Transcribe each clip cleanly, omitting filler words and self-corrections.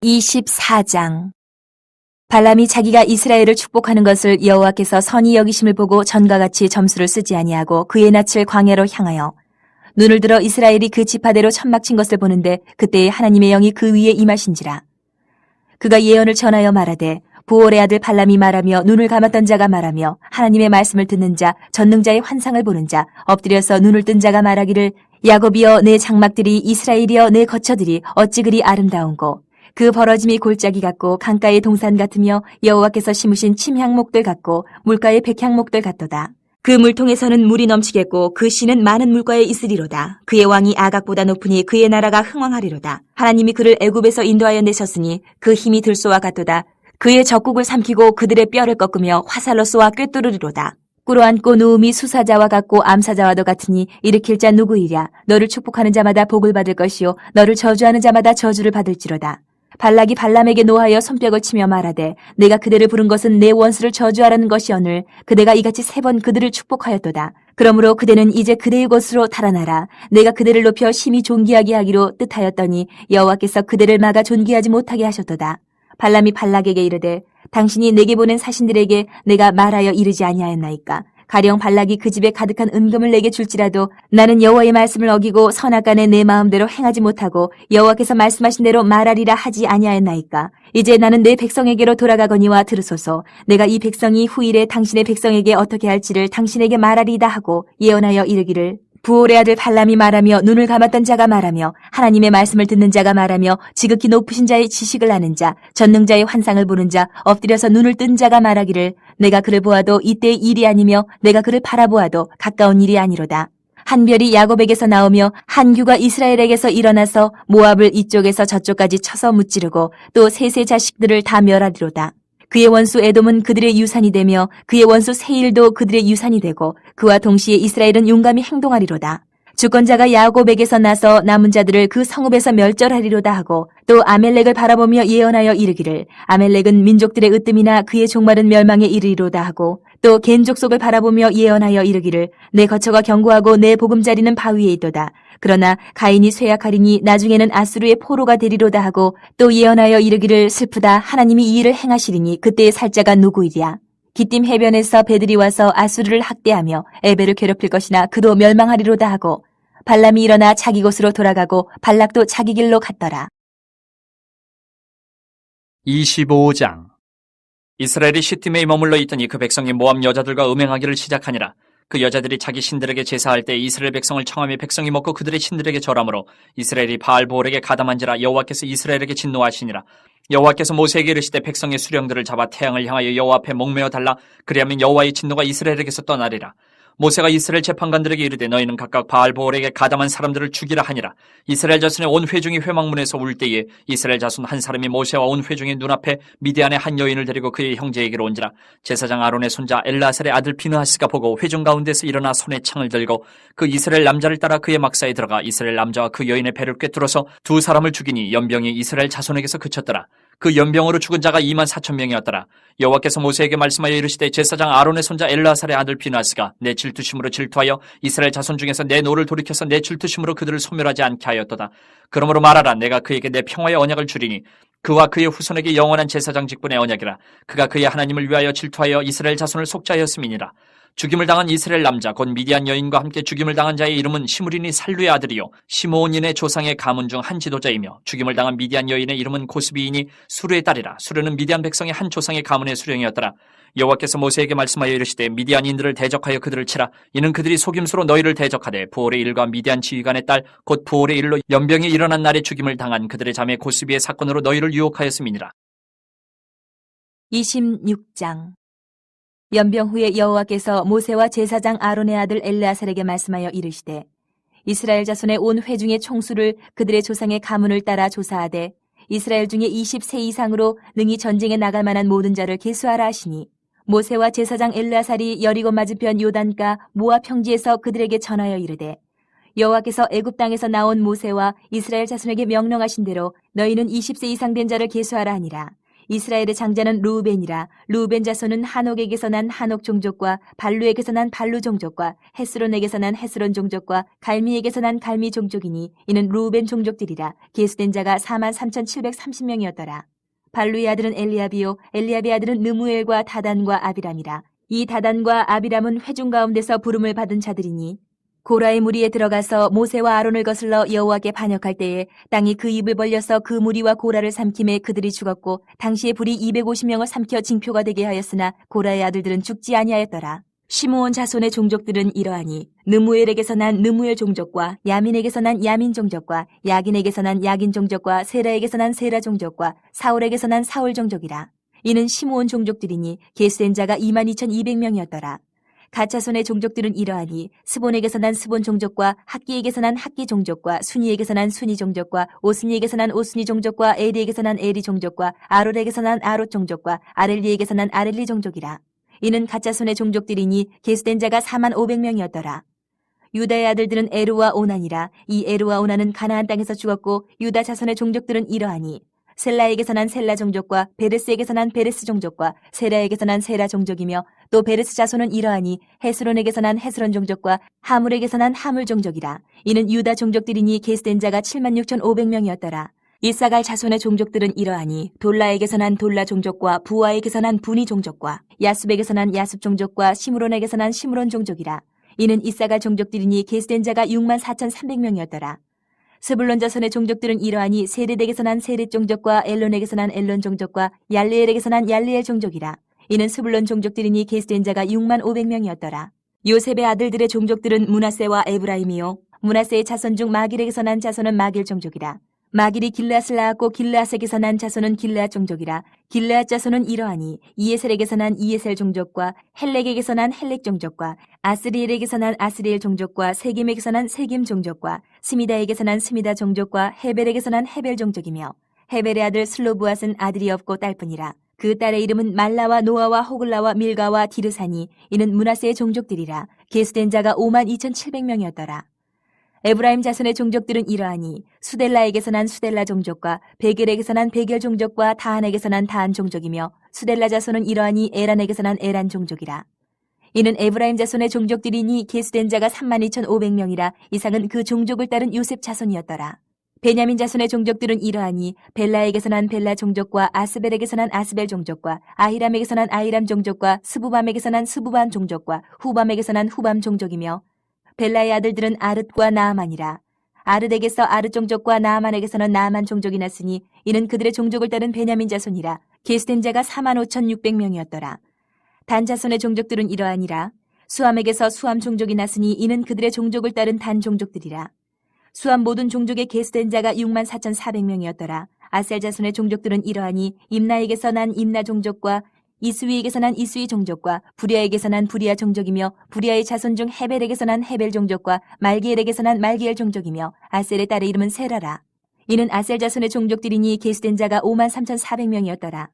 24장. 발람이 자기가 이스라엘을 축복하는 것을 여호와께서 선히 여기심을 보고 전과 같이 점수를 쓰지 아니하고 그의 낯을 광야로 향하여 눈을 들어 이스라엘이 그 지파대로 천막 친 것을 보는데 그때에 하나님의 영이 그 위에 임하신지라. 그가 예언을 전하여 말하되 부올의 아들 발람이 말하며 눈을 감았던 자가 말하며 하나님의 말씀을 듣는 자 전능자의 환상을 보는 자 엎드려서 눈을 뜬 자가 말하기를 야곱이여 내 장막들이 이스라엘이여 내 거처들이 어찌 그리 아름다운고 그 벌어짐이 골짜기 같고 강가의 동산 같으며 여호와께서 심으신 침향목들 같고 물가의 백향목들 같도다. 그 물통에서는 물이 넘치겠고 그 씨는 많은 물가에 있으리로다. 그의 왕이 아각보다 높으니 그의 나라가 흥왕하리로다. 하나님이 그를 애굽에서 인도하여 내셨으니 그 힘이 들소와 같도다. 그의 적국을 삼키고 그들의 뼈를 꺾으며 화살로 쏘아 꿰뚫으리로다. 꿇어앉고 누움이 수사자와 같고 암사자와도 같으니 일으킬 자 누구이랴. 너를 축복하는 자마다 복을 받을 것이요 너를 저주하는 자마다 저주를 받을지로다. 발락이 발람에게 노하여 손뼉을 치며 말하되 내가 그대를 부른 것은 내 원수를 저주하라는 것이오늘 그대가 이같이 3번 그들을 축복하였도다. 그러므로 그대는 이제 그대의 곳으로 달아나라. 내가 그대를 높여 심히 존귀하게 하기로 뜻하였더니 여호와께서 그대를 막아 존귀하지 못하게 하셨도다. 발람이 발락에게 이르되 당신이 내게 보낸 사신들에게 내가 말하여 이르지 아니하였나이까. 가령 발락이 그 집에 가득한 은금을 내게 줄지라도 나는 여호와의 말씀을 어기고 선악간에 내 마음대로 행하지 못하고 여호와께서 말씀하신 대로 말하리라 하지 아니하였나이까. 이제 나는 내 백성에게로 돌아가거니와 들으소서. 내가 이 백성이 후일에 당신의 백성에게 어떻게 할지를 당신에게 말하리이다 하고 예언하여 이르기를 부올의 아들 발람이 말하며 눈을 감았던 자가 말하며 하나님의 말씀을 듣는 자가 말하며 지극히 높으신 자의 지식을 아는 자 전능자의 환상을 보는 자 엎드려서 눈을 뜬 자가 말하기를 내가 그를 보아도 이때의 일이 아니며 내가 그를 바라보아도 가까운 일이 아니로다. 한 별이 야곱에게서 나오며 한 규가 이스라엘에게서 일어나서 모압을 이쪽에서 저쪽까지 쳐서 무찌르고 또 셋의 자식들을 다 멸하리로다. 그의 원수 에돔은 그들의 유산이 되며 그의 원수 세일도 그들의 유산이 되고 그와 동시에 이스라엘은 용감히 행동하리로다. 주권자가 야곱에게서 나서 남은 자들을 그 성읍에서 멸절하리로다 하고 또 아멜렉을 바라보며 예언하여 이르기를 아멜렉은 민족들의 으뜸이나 그의 종말은 멸망에 이르리로다 하고 또 겐 족속을 바라보며 예언하여 이르기를 내 거처가 견고하고 내 보금자리는 바위에 있도다. 그러나 가인이 쇠약하리니 나중에는 아수르의 포로가 되리로다 하고 또 예언하여 이르기를 슬프다 하나님이 이 일을 행하시리니 그때의 살자가 누구이랴. 기띔 해변에서 배들이 와서 아수르를 학대하며 에벨을 괴롭힐 것이나 그도 멸망하리로다 하고 발람이 일어나 자기 곳으로 돌아가고 발락도 자기 길로 갔더라. 25장. 이스라엘이 시팀에 머물러 있더니 그 백성이 모압 여자들과 음행하기를 시작하니라. 그 여자들이 자기 신들에게 제사할 때 이스라엘 백성을 청하며 백성이 먹고 그들의 신들에게 절하므로 이스라엘이 바알보올에게 가담한지라. 여호와께서 이스라엘에게 진노하시니라. 여호와께서 모세에게 이르시되 백성의 수령들을 잡아 태양을 향하여 여호와 앞에 목매어 달라. 그리하면 여호와의 진노가 이스라엘에게서 떠나리라. 모세가 이스라엘 재판관들에게 이르되 너희는 각각 바알보올에게 가담한 사람들을 죽이라 하니라. 이스라엘 자손의 온 회중이 회막문에서 울 때에 이스라엘 자손 한 사람이 모세와 온 회중의 눈앞에 미디안의 한 여인을 데리고 그의 형제에게로 온지라. 제사장 아론의 손자 엘르아살의 아들 비느하스가 보고 회중 가운데서 일어나 손에 창을 들고 그 이스라엘 남자를 따라 그의 막사에 들어가 이스라엘 남자와 그 여인의 배를 꿰뚫어서 2사람을 죽이니 연병이 이스라엘 자손에게서 그쳤더라. 그 연병으로 죽은 자가 24,000명이었더라. 여호와께서 모세에게 말씀하여 이르시되 제사장 아론의 손자 엘르아살의 아들 비느하스가 내 질투심으로 질투하여 이스라엘 자손 중에서 내 노를 돌이켜서 내 질투심으로 그들을 소멸하지 않게 하였도다. 그러므로 말하라. 내가 그에게 내 평화의 언약을 주리니 그와 그의 후손에게 영원한 제사장 직분의 언약이라. 그가 그의 하나님을 위하여 질투하여 이스라엘 자손을 속죄하였음이니라. 죽임을 당한 이스라엘 남자 곧 미디안 여인과 함께 죽임을 당한 자의 이름은 시므리니 살루의 아들이요 시므온인의 조상의 가문 중 한 지도자이며 죽임을 당한 미디안 여인의 이름은 고스비이니 수르의 딸이라. 수르는 미디안 백성의 한 조상의 가문의 수령이었더라. 여호와께서 모세에게 말씀하여 이르시되 미디안인들을 대적하여 그들을 치라. 이는 그들이 속임수로 너희를 대적하되 부올의 일과 미디안 지휘관의 딸 곧 부올의 일로 연병이 일어난 날에 죽임을 당한 그들의 자매 고스비의 사건으로 너희를 유혹하였음이니라. 26장. 연병 후에 여호와께서 모세와 제사장 아론의 아들 엘르아살에게 말씀하여 이르시되 이스라엘 자손의 온 회중의 총수를 그들의 조상의 가문을 따라 조사하되 이스라엘 중에 20세 이상으로 능히 전쟁에 나갈 만한 모든 자를 계수하라 하시니 모세와 제사장 엘르아살이 여리고 맞은편 요단가 모압 평지에서 그들에게 전하여 이르되 여호와께서 애굽 땅에서 나온 모세와 이스라엘 자손에게 명령하신 대로 너희는 20세 이상 된 자를 계수하라 하니라. 이스라엘의 장자는 루벤이라. 루벤 자손은 한옥에게서 난 한옥 종족과 발루에게서 난 발루 종족과 헤스론에게서 난 헤스론 종족과 갈미에게서 난 갈미 종족이니 이는 루벤 종족들이라. 계수된 자가 43,730명이었더라. 발루의 아들은 엘리압이요 엘리압의 아들은 느무엘과 다단과 아비람이라. 이 다단과 아비람은 회중 가운데서 부름을 받은 자들이니 고라의 무리에 들어가서 모세와 아론을 거슬러 여호와께 반역할 때에 땅이 그 입을 벌려서 그 무리와 고라를 삼킴에 그들이 죽었고 당시에 불이 250명을 삼켜 징표가 되게 하였으나 고라의 아들들은 죽지 아니하였더라. 시므온 자손의 종족들은 이러하니 느무엘에게서 난 느무엘 종족과 야민에게서 난 야민 종족과 야긴에게서 난 야긴 종족과 세라에게서 난 세라 종족과 사울에게서 난 사울 종족이라. 이는 시므온 종족들이니 계수된 자가 22,200명이었더라. 갓자손의 종족들은 이러하니 스본에게서 난 스본 종족과 학기에게서 난 학기 종족과 순이에게서 난 순이 종족과 오스니에게서 난 오스니 종족과 에리에게서 난 에리 종족과 아롯에게서 난 아롯 종족과 아렐리에게서 난 아렐리 종족이라. 이는 갓자손의 종족들이니 계수된 자가 45,000명이었더라. 유다의 아들들은 에루와 오난이라. 이 에루와 오난은 가나안 땅에서 죽었고 유다 자손의 종족들은 이러하니 셀라에게서 난 셀라 종족과 베레스에게서 난 베레스 종족과 세라에게서 난 세라 종족이며 또 베레스 자손은 이러하니 헤스론에게서 난 헤스론 종족과 하물에게서 난 하물 종족이라. 이는 유다 종족들이니 계수된 자가 76,500명이었더라. 이사갈 자손의 종족들은 이러하니 돌라에게서 난 돌라 종족과 부아에게서 난 부니 종족과 야습에게서 난 야습 종족과 시므론에게서 난 시므론 종족이라. 이는 이사갈 종족들이니 계수된 자가 64,300명이었더라. 스불론 자손의 종족들은 이러하니 세렛에게서 난 세렛 종족과 엘론에게서 난 엘론 종족과 얄리엘에게서 난 얄리엘 종족이라. 이는 스불론 종족들이니 계수된 자가 65,000명이었더라. 요셉의 아들들의 종족들은 므낫세와 에브라임이요 므낫세의 자손 중 마길에게서 난 자손은 마길 종족이라. 마길이 길르앗을 낳았고 길르앗에게서 난 자손은 길르앗 종족이라. 길르앗 자손은 이러하니 이에셀에게서 난 이에셀 종족과 헬렉에게서 난 헬렉 종족과 아스리엘에게서 난 아스리엘 종족과 세김에게서 난 세김 종족과 스미다에게서 난 스미다 종족과 헤벨에게서 난 헤벨 종족이며 헤벨의 아들 슬로브앗은 아들이 없고 딸뿐이라. 그 딸의 이름은 말라와 노아와 호글라와 밀가와 디르사니 이는 므낫세의 종족들이라. 계수된 자가 52,700명이었더라. 에브라임 자손의 종족들은 이러하니 수델라에게서 난 수델라 종족과 베겔에게서 난 베겔 종족과 다한에게서 난 다한 종족이며 수델라 자손은 이러하니 에란에게서 난 에란 종족이라. 이는 에브라임 자손의 종족들이니 계수된 자가 32,500명이라. 이상은 그 종족을 따른 요셉 자손이었더라. 베냐민 자손의 종족들은 이러하니 벨라에게서 난 벨라 종족과 아스벨에게서 난 아스벨 종족과 아히람에게서 난 아히람 종족과 스부밤에게서 난 스부밤 종족과 후밤에게서 난 후밤 종족이며 벨라의 아들들은 아릇과 나아만이라. 아릇에게서 아릇 종족과 나아만에게서는 나아만 종족이 났으니 이는 그들의 종족을 따른 베냐민 자손이라. 계수된 자가 45,600명이었더라. 단 자손의 종족들은 이러하니라. 수함에게서 수함 종족이 났으니 이는 그들의 종족을 따른 단 종족들이라. 수함 모든 종족의 계수된 자가 64,400명이었더라. 아셀 자손의 종족들은 이러하니 임나에게서 난 임나 종족과 이스위에게서 난 이스위 종족과 부리아에게서 난 부리아 종족이며 부리아의 자손 중 헤벨에게서 난 헤벨 종족과 말기엘에게서 난 말기엘 종족이며 아셀의 딸의 이름은 세라라. 이는 아셀 자손의 종족들이니 계수된 자가 53,400명이었더라.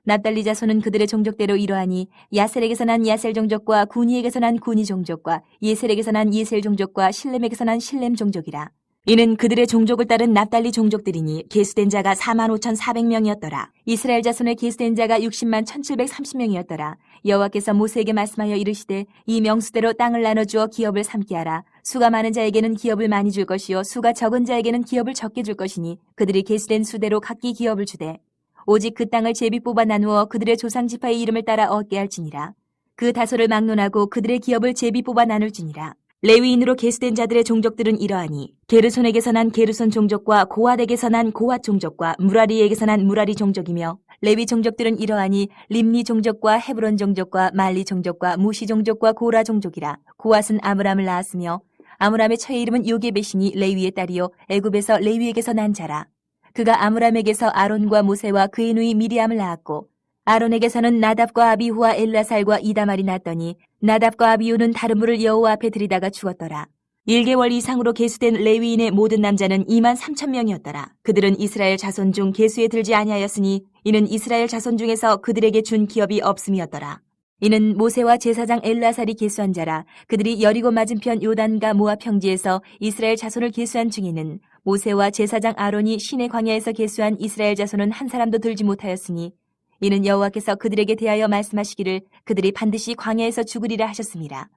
납달리 자손은 그들의 종족대로 이러하니 야셀에게서 난 야셀 종족과 구니에게서 난 구니 종족과 예셀에게서 난 예셀 종족과 실렘에게서 난 실렘 종족이라. 이는 그들의 종족을 따른 납달리 종족들이니 계수된 자가 45,400명이었더라. 이스라엘 자손의 계수된 자가 601,730명이었더라. 여호와께서 모세에게 말씀하여 이르시되 이 명수대로 땅을 나눠주어 기업을 삼게 하라. 수가 많은 자에게는 기업을 많이 줄 것이요 수가 적은 자에게는 기업을 적게 줄 것이니 그들이 계수된 수대로 각기 기업을 주되 오직 그 땅을 제비 뽑아 나누어 그들의 조상 지파의 이름을 따라 얻게 할지니라. 그 다소를 막론하고 그들의 기업을 제비 뽑아 나눌지니라. 레위인으로 계수된 자들의 종족들은 이러하니 게르손에게서 난 게르손 종족과 고핫에게서 난 고핫 종족과 무라리에게서 난 무라리 종족이며 레위 종족들은 이러하니 림니 종족과 헤브론 종족과 말리 종족과 무시 종족과 고라 종족이라. 고핫은 아므람을 낳았으며 아므람의 처의 이름은 요게벳이니 레위의 딸이요 애굽에서 레위에게서 난 자라. 그가 아므람에게서 아론과 모세와 그의 누이 미리암을 낳았고 아론에게서는 나답과 아비후와 엘라살과 이다말이 났더니 나답과 아비후는 다른 물을 여호와 앞에 들이다가 죽었더라. 1개월 이상으로 계수된 레위인의 모든 남자는 23,000명이었더라. 그들은 이스라엘 자손 중 계수에 들지 아니하였으니 이는 이스라엘 자손 중에서 그들에게 준 기업이 없음이었더라. 이는 모세와 제사장 엘라살이 계수한 자라. 그들이 여리고 맞은편 요단과 모압 평지에서 이스라엘 자손을 계수한 중에는 모세와 제사장 아론이 시내 광야에서 계수한 이스라엘 자손은 한 사람도 들지 못하였으니 이는 여호와께서 그들에게 대하여 말씀하시기를 그들이 반드시 광야에서 죽으리라 하셨습니다.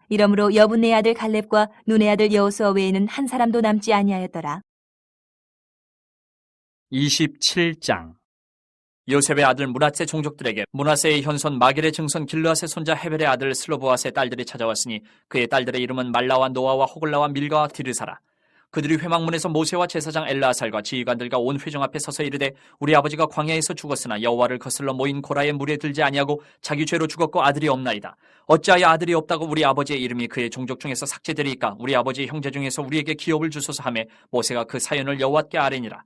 이러므로 여분네 아들 갈렙과 눈의 아들 여호수아 외에는 한 사람도 남지 아니하였더라. 27장 요셉의 아들 므낫세 종족들에게 므낫세의 현손 마길의 증손 길르앗의 손자 헤벨의 아들 슬로보앗의 딸들이 찾아왔으니 그의 딸들의 이름은 말라와 노아와 호글라와 밀가와 디르사라. 그들이 회막문에서 모세와 제사장 엘르아살과 지휘관들과 온 회중 앞에 서서 이르되 우리 아버지가 광야에서 죽었으나 여호와를 거슬러 모인 고라의 물에 들지 아니하고 자기 죄로 죽었고 아들이 없나이다. 어찌하여 아들이 없다고 우리 아버지의 이름이 그의 종족 중에서 삭제되리이까? 우리 아버지의 형제 중에서 우리에게 기업을 주소서 하매 모세가 그 사연을 여호와께 아뢰니라.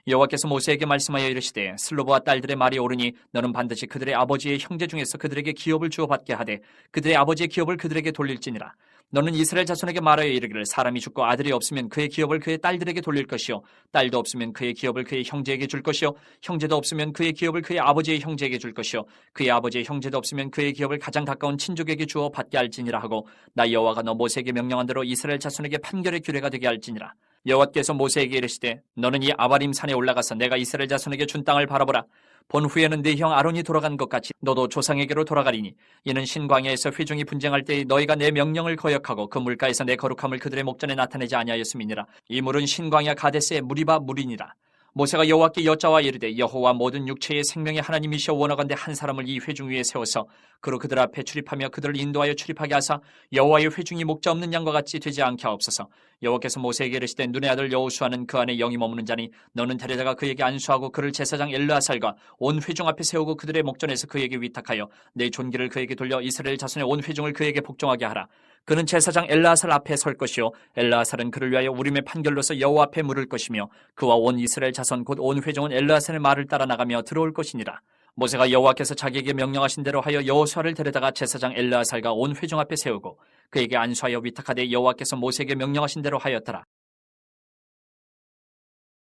여호와께서 모세에게 말씀하여 이르시되 슬로보와 딸들의 말이 옳으니 너는 반드시 그들의 아버지의 형제 중에서 그들에게 기업을 주어 받게 하되 그들의 아버지의 기업을 그들에게 돌릴지니라. 너는 이스라엘 자손에게 말하여 이르기를 사람이 죽고 아들이 없으면 그의 기업을 그의 딸들에게 돌릴 것이요 딸도 없으면 그의 기업을 그의 형제에게 줄 것이요 형제도 없으면 그의 기업을 그의 아버지의 형제에게 줄 것이요 그의 아버지의 형제도 없으면 그의 기업을 가장 가까운 친족에게 주어 받게 할지니라 하고 나 여호와가 너 모세에게 명령한 대로 이스라엘 자손에게 판결의 규례가 되게 할지니라. 여호와께서 모세에게 이르시되 너는 이 아바림 산에 올라가서 내가 이스라엘 자손에게 준 땅을 바라보라. 본 후에는 네 형 아론이 돌아간 것 같이 너도 조상에게로 돌아가리니 이는 신광야에서 회중이 분쟁할 때에 너희가 내 명령을 거역하고 그 물가에서 내 거룩함을 그들의 목전에 나타내지 아니하였음이니라. 이 물은 신광야 가데스의 무리바 물이니라. 모세가 여호와께 여짜와 이르되 여호와 모든 육체의 생명의 하나님이시여 원하건대 한 사람을 이 회중 위에 세워서 그로 그들 앞에 출입하며 그들을 인도하여 출입하게 하사 여호와의 회중이 목자 없는 양과 같이 되지 않게 하옵소서. 여호와께서 모세에게 이르시되 눈의 아들 여호수아는 그 안에 영이 머무는 자니 너는 데려다가 그에게 안수하고 그를 제사장 엘르아살과 온 회중 앞에 세우고 그들의 목전에서 그에게 위탁하여 내 존귀를 그에게 돌려 이스라엘 자손의 온 회중을 그에게 복종하게 하라. 그는 제사장 엘르아살 앞에 설 것이요 엘르아살은 그를 위하여 우림의 판결로서 여호와 앞에 물을 것이며 그와 온 이스라엘 자손 곧 온 회중은 엘르아살의 말을 따라 나가며 들어올 것이니라. 모세가 여호와께서 자기에게 명령하신 대로 하여 여호수아를 데려다가 제사장 엘르아살과 온 회중 앞에 세우고 그에게 안수하여 위탁하되 여호와께서 모세에게 명령하신 대로 하였더라.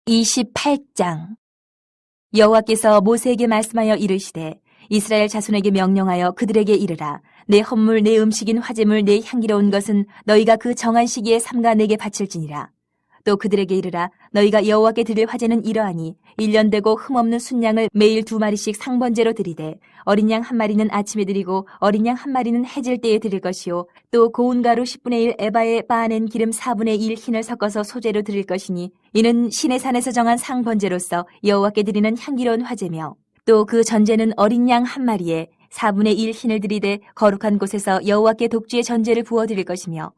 28장 여호와께서 모세에게 말씀하여 이르시되 이스라엘 자손에게 명령하여 그들에게 이르라. 내 헌물 내 음식인 화제물 내 향기로운 것은 너희가 그 정한 시기에 삼가 내게 바칠지니라. 또 그들에게 이르라. 너희가 여호와께 드릴 화제는 이러하니 1년 되고 흠없는 순양을 매일 2마리씩 상번제로 드리되 어린 양 1마리는 아침에 드리고 어린 양 1마리는 해질 때에 드릴 것이요 또 고운 가루 10분의 1 에바에 빻아낸 기름 4분의 1 흰을 섞어서 소제로 드릴 것이니 이는 시내 산에서 정한 상번제로서 여호와께 드리는 향기로운 화제며 또 그 전제는 어린 양 1마리에 4분의 1 흰을 드리되 거룩한 곳에서 여호와께 독주의 전제를 부어 드릴 것이며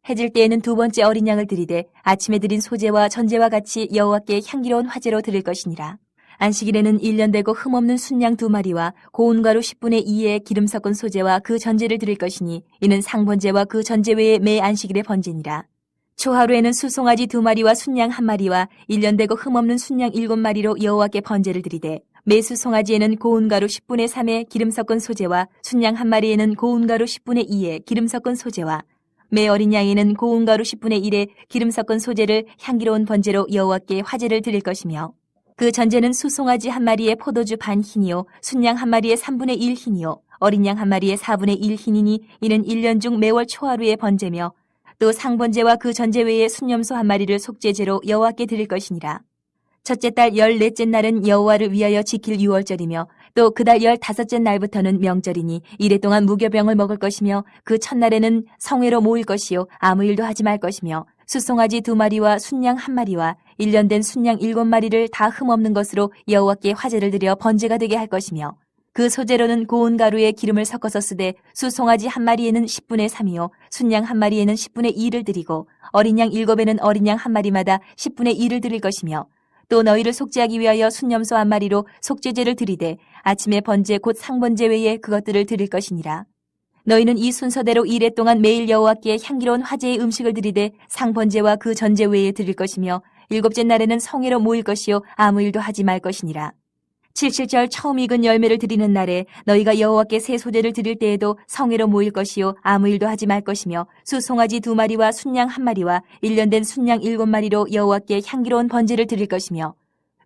해질 때에는 2번째 어린 양을 드리되 아침에 드린 소제와 전제와 같이 여호와께 향기로운 화제로 드릴 것이니라. 안식일에는 1년 되고 흠없는 순양 2마리와 고운 가루 10분의 2의 기름 섞은 소제와 그 전제를 드릴 것이니 이는 상번제와 그 전제 외에 매 안식일의 번제니라. 초하루에는 수송아지 2마리와 순양 1마리와 1년 되고 흠없는 순양 7마리로 여호와께 번제를 드리되 매 수송아지에는 고운 가루 10분의 3의 기름 섞은 소제와 순양 1마리에는 고운 가루 10분의 2의 기름 섞은 소제와 매 어린 양에는 고운 가루 10분의 1의 기름 섞은 소제를 향기로운 번제로 여호와께 화제를 드릴 것이며 그 전제는 수송아지 1마리에 포도주 반 흰이요 순양 1마리에 3분의 1 흰이요 어린 양 1마리에 4분의 1 흰이니 이는 1년 중 매월 초하루의 번제며 또 상번제와 그 전제 외에 순염소 1마리를 속죄제로 여호와께 드릴 것이니라. 첫째 달 14째 날은 여호와를 위하여 지킬 유월절이며 또 그 달 15째 날부터는 명절이니 이래 동안 무교병을 먹을 것이며 그 첫날에는 성회로 모일 것이요 아무 일도 하지 말 것이며 수송아지 2마리와 순양 1마리와 1년 된 순양 7마리를 다 흠없는 것으로 여호와께 화제를 드려 번제가 되게 할 것이며 그 소제로는 고운 가루에 기름을 섞어서 쓰되 수송아지 1마리에는 10분의 3이요 순양 1마리에는 10분의 2를 드리고 어린 양 7에는 어린 양 1마리마다 10분의 2를 드릴 것이며 또 너희를 속죄하기 위하여 순염소 1마리로 속죄제를 드리되 아침에 번제 곧 상번제 외에 그것들을 드릴 것이니라. 너희는 이 순서대로 이래 동안 매일 여호와께 향기로운 화제의 음식을 드리되 상번제와 그 전제 외에 드릴 것이며 7째 날에는 성회로 모일 것이요 아무 일도 하지 말 것이니라. 7.7절 처음 익은 열매를 드리는 날에 너희가 여호와께 새 소제를 드릴 때에도 성회로 모일 것이요 아무 일도 하지 말 것이며 수송아지 2마리와 순양 1마리와 1년 된 순양 7마리로 여호와께 향기로운 번제를 드릴 것이며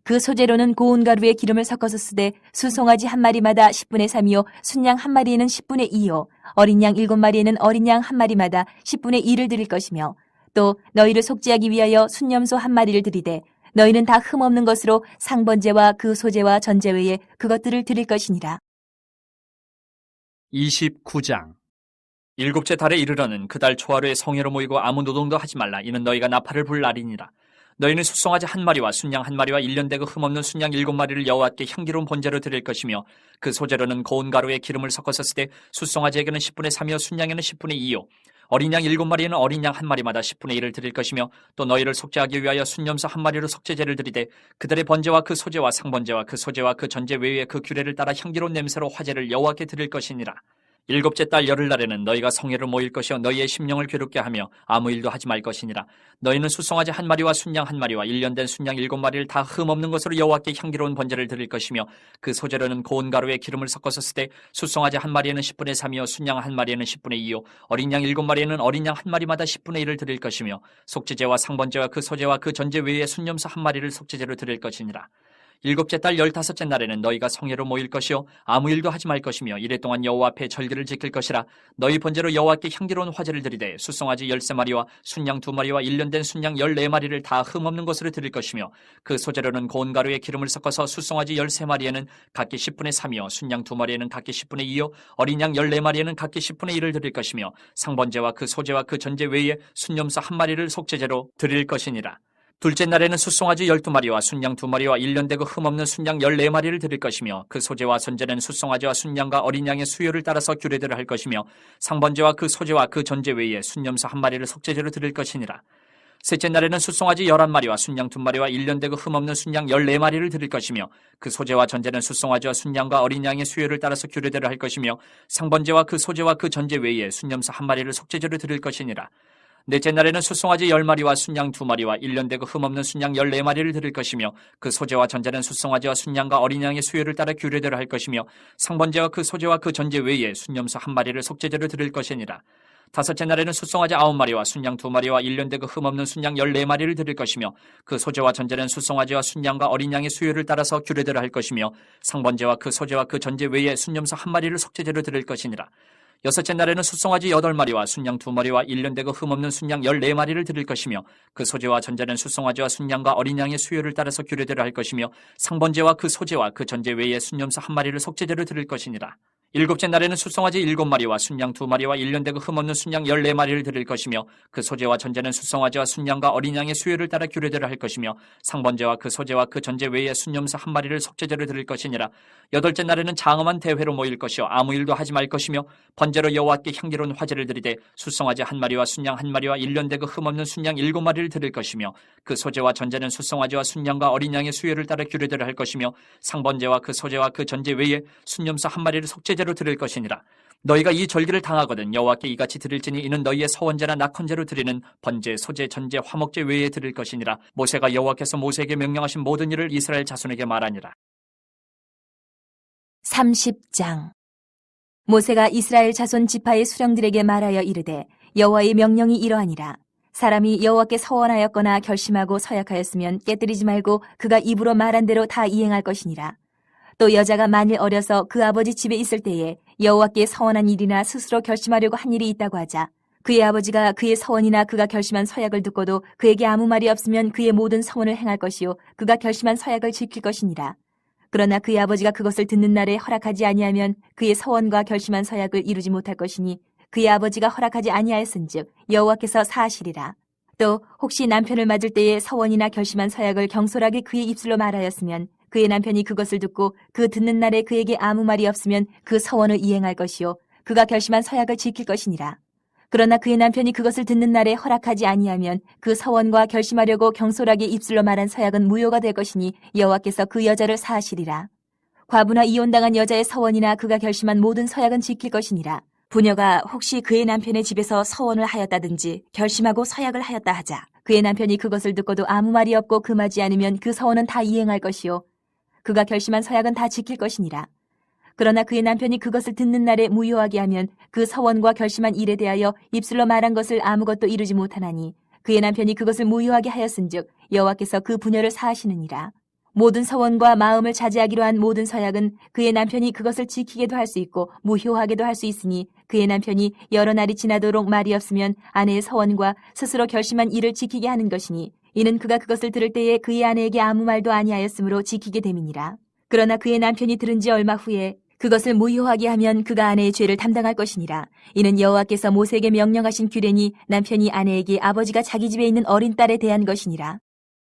그 소제로는 고운 가루에 기름을 섞어서 쓰되 수송아지 1마리마다 10분의 3이요 순양 1마리에는 10분의 2요 어린 양 7마리에는 어린 양 1마리마다 10분의 2를 드릴 것이며 또 너희를 속죄하기 위하여 순염소 1마리를 드리되 너희는 다 흠없는 것으로 상번제와 그 소제와 전제 외에 그것들을 드릴 것이니라. 29장. 일곱째 달에 이르러는 그 달 초하루에 성회로 모이고 아무 노동도 하지 말라. 이는 너희가 나팔을 불 날이니라. 너희는 숫송아지 한 마리와 순양 한 마리와 1년되고 흠없는 순양 7마리를 여호와께 향기로운 번제로 드릴 것이며 그 소재로는 고운 가루에 기름을 섞어서 쓰되 숫송아지에게는 10분의 3이요 순양에는 10분의 2요 어린 양 7마리에는 어린 양 한 마리마다 10분의 1을 드릴 것이며 또 너희를 속죄하기 위하여 순염소 한 마리로 속죄제를 드리되 그들의 번제와 그 소제와 상번제와 그 소제와 그 전제 외에 그 규례를 따라 향기로운 냄새로 화제를 여호와께 드릴 것이니라. 일곱째 달 열흘날에는 너희가 성회로 모일 것이요 너희의 심령을 괴롭게 하며 아무 일도 하지 말 것이니라. 너희는 숫송아지 한 마리와 순양 한 마리와 1년된 순양 7마리를 다 흠없는 것으로 여호와께 향기로운 번제를 드릴 것이며 그 소재로는 고운 가루에 기름을 섞어서 쓰되 숫송아지 한 마리에는 10분의 3이요 순양 한 마리에는 10분의 2요 어린 양 7마리에는 어린 양 한 마리마다 10분의 1을 드릴 것이며 속죄제와 상번제와 그 소제와 그 전제 외에 순염소 한 마리를 속죄제로 드릴 것이니라. 일곱째 달 15째 날에는 너희가 성회로 모일 것이요 아무 일도 하지 말 것이며 이래 동안 여호와 앞에 절기를 지킬 것이라. 너희 번제로 여호와께 향기로운 화제를 드리되 숫송아지 13마리와 순양 2마리와 1년된 순양 14마리를 다 흠없는 것으로 드릴 것이며 그 소재로는 고운 가루에 기름을 섞어서 숫송아지 13마리에는 각기 10분의 3이요 순양 2마리에는 각기 10분의 2요 어린 양 14마리에는 각기 10분의 1을 드릴 것이며 상번제와 그 소제와 그 전제 외에 순염소 한 마리를 속죄제로 드릴 것이니라. 둘째 날에는 숫송아지 12마리와 순양 2마리와 1년되고 흠없는 순양 14마리를 드릴 것이며 그 소제와 전제는 숫송아지와 순양과 어린 양의 수요를 따라서 규례대로 할 것이며 상번제와 그 소제와 그 전제 외에 순염소 한 마리를 속죄제로 드릴 것이니라. 셋째 날에는 숫송아지 11마리와 순양 2마리와 1년되고 흠없는 순양 14마리를 드릴 것이며 그 소제와 전제는 숫송아지와 순양과 어린 양의 수요를 따라서 규례대로 할 것이며 상번제와 그 소제와 그 전제 외에 순염소 한 마리를 속죄제로 드릴 것이니라. 넷째 날에는 숫송아지 10마리와 순양 2마리와 1년되고 흠없는 순양 14마리를 드릴 것이며 그 소제와 전제는 숫송아지와 순양과 어린 양의 수요를 따라 규례대로 할 것이며 상번제와 그 소제와 그 전제 외에 순염소 한 마리를 속죄제로 드릴 것이니라. 다섯째 날에는 숫송아지 9마리와 순양 2마리와 1년되고 흠없는 순양 14마리를 드릴 것이며 그 소제와 전제는 숫송아지와 순양과 어린 양의 수요를 따라서 규례대로 할 것이며 상번제와 그 소제와 그 전제 외에 순염소 한 마리를 속죄제로 드릴 것이니라. 여섯째 날에는 숫송아지 8마리와 순양 2마리와 1년되고 흠없는 순양 14마리를 드릴 것이며 그 소제와 전제는 숫송아지와 순양과 어린 양의 수요를 따라서 규례대로 할 것이며 상번제와 그 소제와 그 전제 외에 순염소 한 마리를 속죄제로 드릴 것이니라. 일곱째 날에는 숫송아지 7마리와 순양 2마리와 1년되고 흠없는 순양 14마리를 드릴 것이며 그 소제와 전제는 숫송아지와 순양과 어린 양의 수요를 따라 규례대로 할 것이며 상번제와 그 소제와 그 전제 외에 순염소 한 마리를 속죄제로 드릴 것이니라. 여덟째 날에는 장엄한 대회로 모일 것이요 아무 일도 하지 말 것이며 번제로 여호와께 향기로운 화제를 드리되 숫송아지 한 마리와 순양 한 마리와 1년되고 흠없는 순양 7마리를 드릴 것이며 그 소제와 전제는 숫송아지와 순양과 어린 양의 수요를 따라 규례대로 할 것이며 상번제와 그 소제와 그 전제 외에 순염소 한 마리를 속죄제로 드릴 것이니라. 너희가 이 절기를 당하거든 여호와께 이같이 드릴지니 이는 너희의 서원제나 낙헌제로 드리는 번제, 소제, 전제, 화목제 외에 드릴 것이니라. 모세가 여호와께서 모세에게 명령하신 모든 일을 이스라엘 자손에게 말하니라. 30장. 모세가 이스라엘 자손 지파의 수령들에게 말하여 이르되 여호와의 명령이 이러하니라. 사람이 여호와께 서원하였거나 결심하고 서약하였으면 깨뜨리지 말고 그가 입으로 말한 대로 다 이행할 것이니라. 또 여자가 만일 어려서 그 아버지 집에 있을 때에 여호와께 서원한 일이나 스스로 결심하려고 한 일이 있다고 하자 그의 아버지가 그의 서원이나 그가 결심한 서약을 듣고도 그에게 아무 말이 없으면 그의 모든 서원을 행할 것이요 그가 결심한 서약을 지킬 것이니라. 그러나 그의 아버지가 그것을 듣는 날에 허락하지 아니하면 그의 서원과 결심한 서약을 이루지 못할 것이니 그의 아버지가 허락하지 아니하였은즉 여호와께서 사하시리라. 또 혹시 남편을 맞을 때에 서원이나 결심한 서약을 경솔하게 그의 입술로 말하였으면 그의 남편이 그것을 듣고 그 듣는 날에 그에게 아무 말이 없으면 그 서원을 이행할 것이요 그가 결심한 서약을 지킬 것이니라. 그러나 그의 남편이 그것을 듣는 날에 허락하지 아니하면 그 서원과 결심하려고 경솔하게 입술로 말한 서약은 무효가 될 것이니 여호와께서 그 여자를 사하시리라. 과부나 이혼당한 여자의 서원이나 그가 결심한 모든 서약은 지킬 것이니라. 부녀가 혹시 그의 남편의 집에서 서원을 하였다든지 결심하고 서약을 하였다 하자 그의 남편이 그것을 듣고도 아무 말이 없고 금하지 않으면 그 서원은 다 이행할 것이요 그가 결심한 서약은 다 지킬 것이니라. 그러나 그의 남편이 그것을 듣는 날에 무효하게 하면 그 서원과 결심한 일에 대하여 입술로 말한 것을 아무것도 이루지 못하나니 그의 남편이 그것을 무효하게 하였은즉 여호와께서 그 부녀를 사하시느니라. 모든 서원과 마음을 자제하기로 한 모든 서약은 그의 남편이 그것을 지키게도 할 수 있고 무효하게도 할 수 있으니 그의 남편이 여러 날이 지나도록 말이 없으면 아내의 서원과 스스로 결심한 일을 지키게 하는 것이니 이는 그가 그것을 들을 때에 그의 아내에게 아무 말도 아니하였으므로 지키게 됨이니라. 그러나 그의 남편이 들은 지 얼마 후에 그것을 무효하게 하면 그가 아내의 죄를 담당할 것이니라. 이는 여호와께서 모세에게 명령하신 규례니 남편이 아내에게 아버지가 자기 집에 있는 어린 딸에 대한 것이니라.